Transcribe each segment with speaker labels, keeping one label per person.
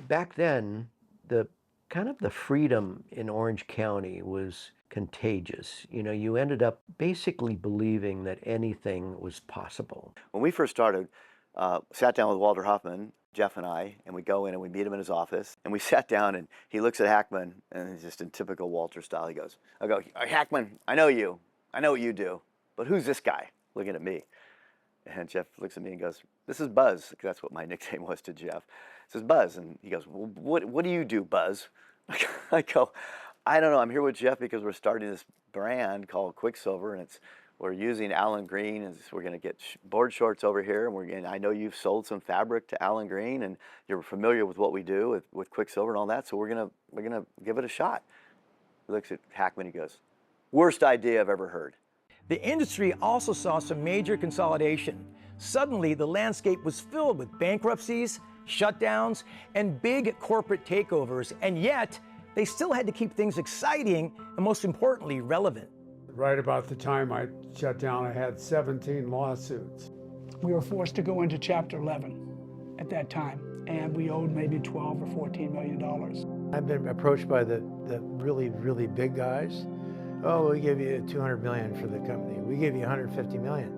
Speaker 1: Back then, the kind of the freedom in Orange County was contagious. You know, you ended up basically believing that anything was possible.
Speaker 2: When we first started, sat down with Walter Hoffman, Jeff and I, and we go in and we meet him in his office, and we sat down and he looks at Hackman, and he's just in typical Walter style. He goes, Hackman, I know you. I know what you do, but who's this guy? Looking at me. And Jeff looks at me and goes, this is Buzz, because that's what my nickname was to Jeff. This is Buzz. And he goes, well, what do you do, Buzz? I go, I don't know. I'm here with Jeff because we're starting this brand called Quicksilver, and we're using Allen Green, and we're going to get board shorts over here. And I know you've sold some fabric to Allen Green, and you're familiar with what we do with Quicksilver and all that. So we're gonna give it a shot. He looks at Hackman. He goes, worst idea I've ever heard.
Speaker 3: The industry also saw some major consolidation. Suddenly, the landscape was filled with bankruptcies, shutdowns, and big corporate takeovers, and yet they still had to keep things exciting and, most importantly, relevant.
Speaker 4: Right about the time I shut down, I had 17 lawsuits.
Speaker 5: We were forced to go into Chapter 11 at that time, and we owed maybe $12 or $14 million.
Speaker 6: I've been approached by the really, really big guys. Oh, we give you $200 million for the company. We give you $150 million.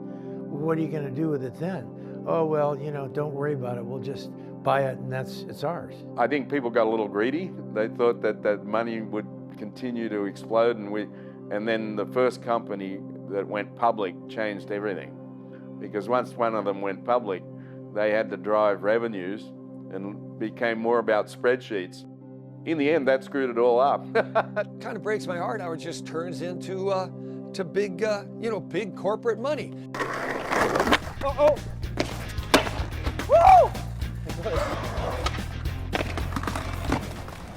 Speaker 6: What are you going to do with it then? Oh, well, you know, don't worry about it. We'll just buy it and it's ours.
Speaker 7: I think people got a little greedy. They thought that money would continue to explode, and then the first company that went public changed everything. Because once one of them went public, they had to drive revenues and became more about spreadsheets. In the end, that screwed it all up.
Speaker 8: It kind of breaks my heart how it just turns into to big, big corporate money.
Speaker 3: Oh! Woo!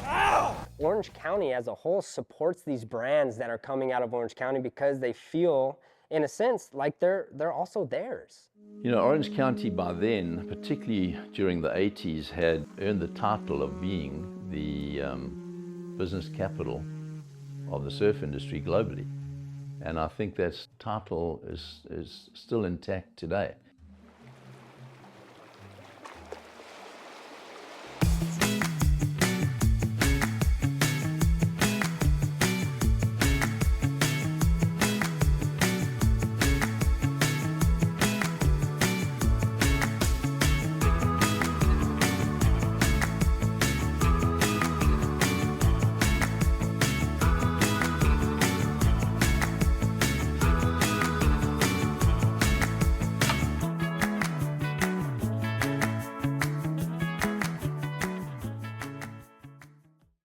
Speaker 3: Ow!
Speaker 9: Orange County as a whole supports these brands that are coming out of Orange County because they feel, in a sense, like they're also theirs.
Speaker 10: You know, Orange County by then, particularly during the 80s, had earned the title of being the business capital of the surf industry globally. And I think that title is still intact today.